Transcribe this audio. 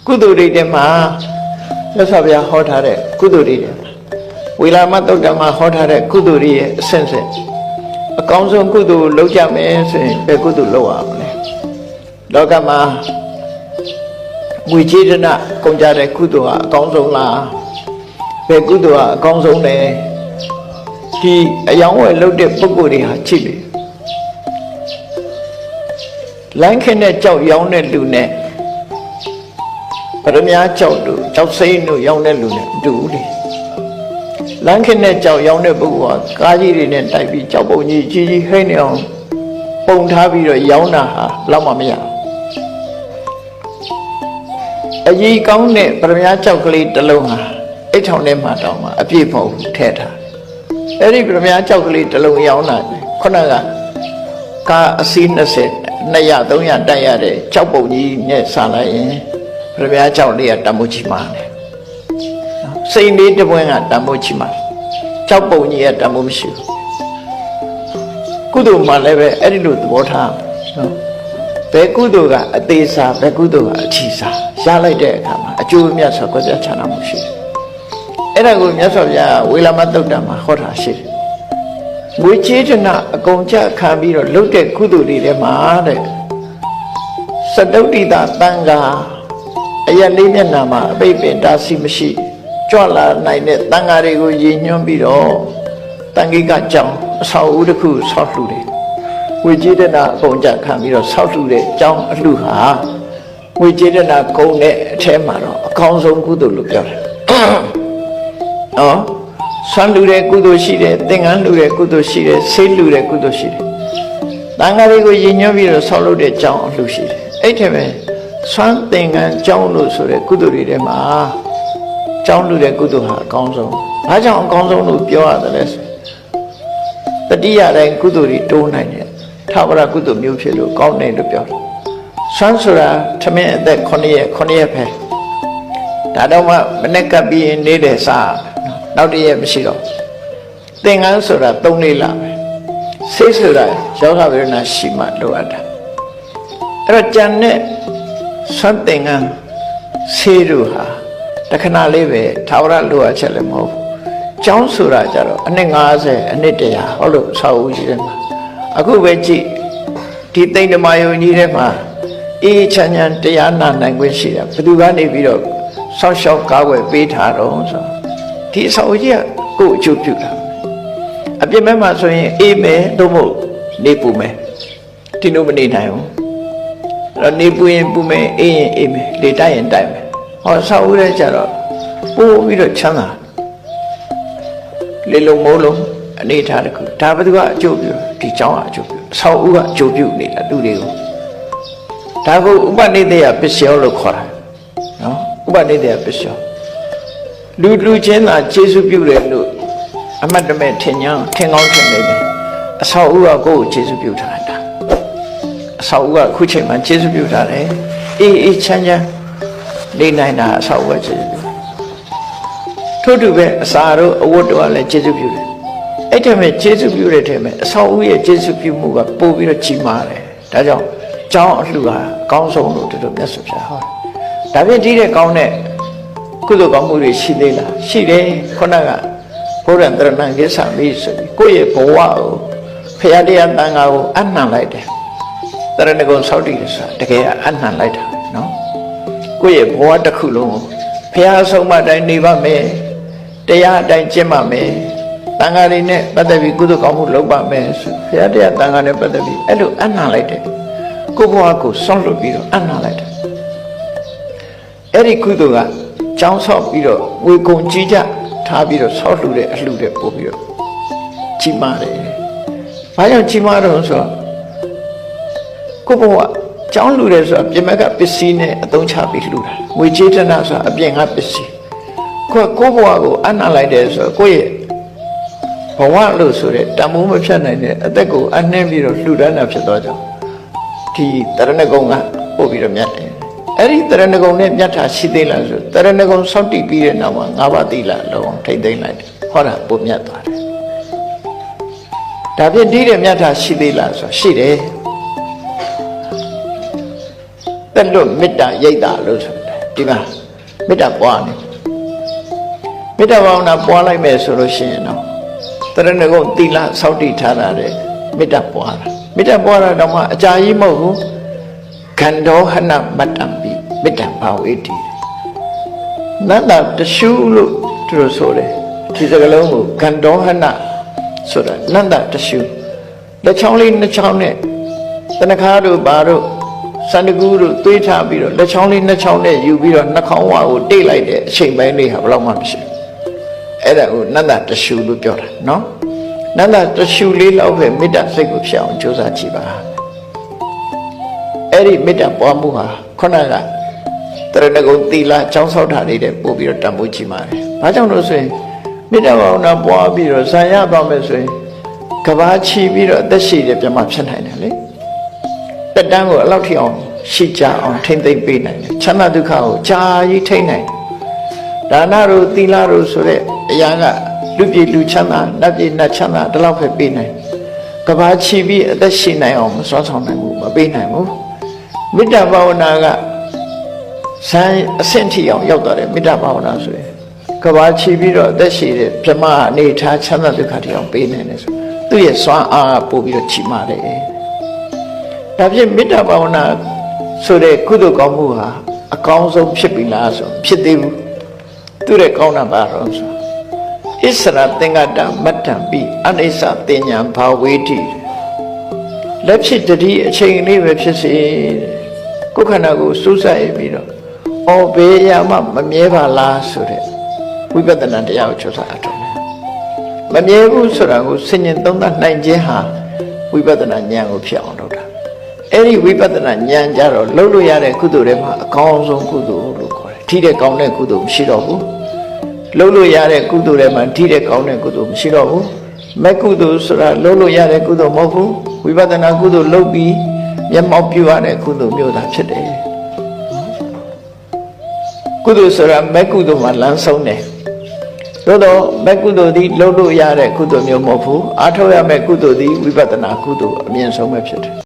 ကုသိုလ်တွေထဲမှာမြတ်စွာဘုရားဟောထားတဲ့ကုသိုလ်တွေဝေလာမသုတ်တံမှာဟောထားတဲ့ကုသိုလ်တွေရဲ့အဆင့်ဆင့်အကောင်းဆုံးကုသိုလ်လုပ်ကြမယ်ဆိုရင်ဘယ်ကုသိုလ်လုပ်ရမလဲလောကမှာငွေကြေးဒနာကုန်ကြတဲ့ကုသိုလ်ဟာအကောင်းဆုံးလားဘယ်ကုသိုလ်ဟာအကောင်းဆုံးလဲဒီအယောင်းဝယ်လုပ်တဲ့ပုဂ္ဂိုလ်တွေဟာချစ်တယ်လိုင်းခင်းတဲ့ကြောက်ရောင်းတဲ့လူနဲ့ပရမညာကြောက်တို့ကြောက်စိမ့်တို့ရောင်းတဲ့လူနဲ့အတူတူလေလမ်းခင်းတဲ့ကြောက်ရောင်းတဲ့ပုဂ္ဂိုလ်ကကားကြီးတွေနဲ့တိုက်ပြီးကြောက်ပုံကြီးကြီးကြီးဟိမ့်နေအောင်ပုံထားပြီးတော့ရောင်းတာဟာလောက်မှမရအကြီးကောင်းတဲ့ပရမညာကြောက်ကလေးတစ်လုံးဟာအိတ်ထောင်ထဲမှာတောင်မှအပြည့်ဖို့ထည့်ထားအဲ့ဒီပရမညာကြောက်ကလေးတစ်လုံးရောင်းတာခုနကကားအစီး20 200 300တိုက်ရတဲ့ကြောက်ပုံကြီးနဲ့ဆာလိုက်ရင်ပရမညာကြောက်လေးကတမိုးကြီးမှာတယ်စိတ်လေးတစ်ပွင့်ကတမိုးကြီးမှာကြောက်ပုံကြီးကတမိုးမရှိဘူးကုသိုလ်မှလည်းပဲအဲ့ဒီလိုသဘောထားနော်ဘယ်ကုသိုလ်ကအသေးစားဘယ်ကုသိုလ်ကအထီးစားရလိုက်တဲ့အခါမှာအကျိုးအမြတ်ဆိုကြပြချနာမှုရှိတယ်အဲ့ဒါကိုမြတ်စွာဘုရားဝေလာမသုတ်တံမှာဟောတာရှိတယ်ငွေကြေးဒနာအကုန်ကြခံပြီးတော့လုပ်တဲ့ကုသိုလ်တွေထဲမှာတဲ့စတုတ္တိတာတန်ခါအရက်လေးမျက်နှာမှာအပိတ်ပင်တားဆီးမရှိကြွလာနိုင်တဲ့တန်ခါတွေကိုရည်ညွှန်းပြီးတော့တန်ခိကကြောင့်အဆောက်အဦတစ်ခုဆောက်လှူတယ်ငွေကြေးဒနာအကုန်ကြခံပြီးတော့ဆောက်လှူတဲ့အကြောင်းအလှူဟာငွေကြေးဒနာကုန်တဲ့အထဲမှာတော့အကောင်းဆုံးကုသိုလ်လို့ပြောတယ်နော်ဆွမ်းလှူတဲ့ကုသိုလ်ရှိတယ်သင်္ကန်းလှူတဲ့ကုသိုလ်ရှိတယ်ဆေးလှူတဲ့ကုသိုလ်ရှိတယ်တန်ခါတွေကိုရည်ညွှန်းပြီးတော့ဆောက်လုပ်တဲ့အကြောင်းအလှူရှိတယ်အဲ့ထက်ပဲဆွမ်းသင်္ကန်းကြောင်းလို့ဆိုတဲ့ကုသိုလ်တွေထဲမှာကြောင်းလှူတဲ့ကုသိုလ်ဟာအကောင်းဆုံးဘာကြောင့်အကောင်းဆုံးလို့ပြောရတယ်လဲတတိယတိုင်းကုသိုလ်တွေတိုးနိုင်တယ်ထာဝရကုသိုလ်မျိုးဖြစ်လို့ကောင်းတယ်လို့ပြောတယ်ဆွမ်းဆိုတာထမင်းအသက်9ရက်ပဲဒါတော့မှမနေ့ကပ်ပြီးနေတဲ့စားနောက်တည့်ရက်မရှိတော့သင်္ကန်းဆိုတာ3လေးလာပဲစိတ်ဆိုတာယောဂဝေဒနာရှိမှလိုအပ်တာအဲ့တော့ကြံတဲ့ဆွမ်းသင်္ကန်းဆေးတို့ဟာတခဏလေးပဲထာဝရလိုအပ်ချက်လည်းမဟုတ်ဘူးကျောင်းဆိုတာကြတော့အနှစ်50အနှစ်100ဟောလို့ဆောက်ဦးကြီးထဲမှာအခုပဲကြည့်ဒီသိမ့်ဓမ္မယုံကြီးထဲမှာအေးချမ်းချမ်းတရားနာနိုင်ခွင့်ရှိတာဘယ်သူကနေပြီးတော့ဆောက်ရှောက်ကားွယ်ပေးထားတော့ဆိုဒီအဆောက်အဦကြီးကကိုယ်အကျိုးပြုတာအပြစ်မဲ့မှာဆိုရင်အေးမယ်တို့မို့နေပူမယ်ဒီလိုမနေနိုင်ဘူးအဲ့တော့နေပူရင်ပူမယ်အေးရင်အေးမယ်လေတိုက်ရင်တိုက်မယ်ဟောအဆောက်အဦထဲကျတော့ပို့ပြီးတော့ချမ်းသာလေလုံးမိုးလုံးအနေထားတစ်ခုဒါဘယ်သူကအကျိုးပြုဒီเจ้าကအကျိုးပြုအဆောက်အဦကအကျိုးပြုနေတာသူတွေကိုဒါကိုဥပနိဒေယပစ္စယောလို့ခေါ်တာနော်ဥပနိဒေယပစ္စယောလူချင်းသာကျေးဇူးပြုတယ်လို့အမတ်တမဲ့ထင်ကောင်းထင်နေတယ်အဆောက်အဦကကိုယ့်ကိုကျေးဇူးပြုထားတာအဆောက်အဦကခုချိန်မှာကျေးဇူးပြုထားတယ်အေးချမ်းချမ်းနေနိုင်တာအဆောက်အဦကကျေးဇူးပြုထို့တူပဲအစာတို့အဝတ်တို့ကလည်းကျေးဇူးပြုတယ်အဲ့တည်းမဲ့ကျေးဇူးပြုတဲ့ထဲမှာအဆောက်အဦရဲ့ကျေးဇူးပြုမှုကပို့ပြီးတော့ကြီးမားတယ်ဒါကြောင့်ကျောင်းအလှူဟာအကောင်းဆုံးလို့တို့မြတ်စွာဘုရားဟောဒါပြင်ဒီတဲ့ကောင်းတဲ့ကုသိုလ်ကောင်းမှုတွေရှိသေးလားရှိတယ်ခုနကဘုရားတရဏံကိစ္စမိဆိုပြီးကိုယ့်ရဲ့ဘဝကိုဖရာတရားတန်ခါကိုအနှံလိုက်တယ်တရဏဂုံဆောက်တည်တယ်ဆိုတာတကယ်အနှံလိုက်တာနော်ကိုယ့်ရဲ့ဘဝတစ်ခုလုံးကိုဖရာဆုံးမတိုင်းနေပါမယ်တရားအတိုင်းကျင့်ပါမယ်တန်ခါတွေနဲ့ပတ်သက်ပြီးကုသိုလ်ကောင်းမှုလုပ်ပါမယ်ဆိုဖရာတရားတန်ခါနဲ့ပတ်သက်ပြီးအဲ့လိုအနှံလိုက်တယ်ကိုယ့်ဘဝကိုဆွန့်လွတ်ပြီးတော့အနှံလိုက်တယ်အဲ့ဒီကုသိုလ်ကကျောင်းဆောက်ပြီးတော့ဝေကုံကြီးကြထားပြီးတော့ဆောက်လှူတဲ့အလှူတဲ့ပို့ပြီးတော့ကြီးမားတယ်။ဘာကြောင့်ကြီးမားတော့ဆိုတော့ကိုဘဝကျောင်းလှူတယ်ဆိုတာပြင်မကပစ္စည်းနဲ့အသုံးချပြီးလှူတာငွေကြေးတနာဆိုတာအပြင်ကပစ္စည်းကိုဘဝကိုအနှံ့လိုက်တယ်ဆိုတော့ကိုယ့်ရဲ့ဘဝလို့ဆိုတဲ့တမိုးမဖြတ်နိုင်တဲ့အသက်ကိုအနှင်းပြီးတော့လှူဒန်းတာဖြစ်သွားကြဒီတရဏဂုံကပို့ပြီးတော့မြတ်တယ်အဲ့ဒီတရဏဂုံနဲ့မြတ်တာရှိသေးလားဆိုတရဏဂုံစောင့်တည်ပြီးတဲ့နောက်မှာ၅ပါးသီလလုံးထိမ့်သိမ့်လိုက်တယ်ဟောတာပို့မြတ်သွားတယ်ဒါဖြင့်ဒီတဲ့မြတ်တာရှိသေးလားဆိုရှိတယ်တက်လွတ်မေတ္တာရိတ်တာလို့ဆိုတယ် ဒီမှာမေတ္တာပွားနေမေတ္တာဘာဝနာပွားလိုက်မယ်ဆိုလို့ရှိရင်တော့တရဏဂုံသီလစောင့်တည်ထားတာတဲ့မေတ္တာပွားတာမေတ္တာပွားတာတော့မှအကြာကြီးမဟုတ်ဘူးခန္ဓောဟနမတ္တံပိမေတ္တာဘာဝေတိနန္ဒတရှုလို့သူတို့ဆိုတယ်ဒီစကားလုံးကိုခန္ဓောဟနဆိုတာနန္ဒတရှုလက်ချောင်းလေးနှစ်ချောင်းနဲ့တဏ္ဍခါတို့ဘာတို့စန္ဒကူတို့တွေးထားပြီးတော့လက်ချောင်းလေးနှစ်ချောင်းနဲ့ယူပြီးတော့နှာခေါင်းဝါကိုတိတ်လိုက်တဲ့အချိန်ပိုင်းလေးဟာဘယ်တော့မှမရှိဘူးအဲ့ဒါကိုနန္ဒတရှုလို့ပြောတာနော်နန္ဒတရှုလေးလောက်ပဲမေတ္တာစိတ်ကိုဖြစ်အောင်ကြိုးစားကြည့်ပါအဲ့ဒီမေတ္တာပွားမှုဟာခုနကတရဏဂုံသီလចောင်းဆောက်တာလေးတဲ့ပို့ပြီးတော့တန်ဖိုးကြည့်ပါတယ်ဘာကြောင့်လို့ဆိုရင်မေတ္တာဘာဝနာပွားပြီးတော့ဇာရသွားမယ်ဆိုရင်ကဘာချီပြီးတော့အသက်ရှိတယ်ပြမဖြစ်နိုင်တယ်လေတက်တန်းကိုအလောက်ထိအောင်ရှိကြအောင်ထိမ့်သိမ့်ပေးနိုင်တယ်ချမ်းသာဒုက္ခကိုကြာကြီးထိမ့်နိုင်ဒါနတို့သီလတို့ဆိုတဲ့အရာကလူပြည့်လူချမ်းသာနတ်ပြည့်နတ်ချမ်းသာဒီလောက်ပဲပေးနိုင်ကဘာချီပြီးအသက်ရှိနိုင်အောင်မစွမ်းဆောင်နိုင်ဘူးမပေးနိုင်ဘူးမေတ္တာဘာဝနာကဇာအဆင့်ထိအောင်ရောက်သွားတယ်မေတ္တာဘာဝနာဆိုရင်ကဘာချီပြီးတော့အသက်ရှိတဲ့ပြမအနေထားချမ်းသာဒုက္ခတွေအောင်ပေးနိုင်တယ်ဆိုသူ့ရဲ့စွမ်းအားပို့ပြီးတော့ချီမာတယ်ဒါဖြင့်မေတ္တာဘာဝနာဆိုတဲ့ကုသိုလ်ကောင်းမှုဟာအကောင်းဆုံးဖြစ်ပြီလားဆိုဖြစ်သေးဘူးသူ့ရဲ့ကောင်းတာပါတော့ဆိုဣစရသင်္ကတမတ္တံပိအနိစ္စတင်ညာဘာဝေတိလက်ဖြစ်တတိအချိန်လေးပဲဖြစ်စေကိုယ်ခန္ဓာကိုစူးစိုက်ပြီးတော့အော်ဘေးရမှမမြဲပါလားဆိုတဲ့ဝိပဿနာတရားကိုချောစားအထောက်မမြဲဘူးဆိုတာကိုဆင်ញင်သုံးသပ်နိုင်ခြင်းဟာဝိပဿနာဉာဏ်ကိုဖြစ်အောင်လုပ်တာအဲ့ဒီဝိပဿနာဉာဏ်ကြတော့လှုပ်လို့ရတဲ့ကုသိုလ်တွေမှာအကောင်းဆုံးကုသိုလ်လို့ခေါ်တယ်ထိတဲ့ကောင်းတဲ့ကုသိုလ်မရှိတော့ဘူးလှုပ်လို့ရတဲ့ကုသိုလ်တွေမှာထိတဲ့ကောင်းတဲ့ကုသိုလ်မရှိတော့ဘူးမဲ့ကုသိုလ်ဆိုတာလှုပ်လို့ရတဲ့ကုသိုလ်မဟုတ်ဘူးဝိပဿနာကုသိုလ်လုပ်ပြီးမျက်မှောက်ပြုရတဲ့ကုသိုလ်မျိုးသာဖြစ်တယ်ကုသိုလ်ဆိုတာမဲ့ကုသိုလ်မှာလမ်းဆုံးတယ်သို့တော့မဲ့ကုသိုလ်သည်လှုပ်လို့ရတဲ့ကုသိုလ်မျိုးမဟုတ်ဘူးအားထုတ်ရမယ့်ကုသိုလ်သည်ဝိပဿနာကုသိုလ်အမြင့်ဆုံးပဲဖြစ်တယ်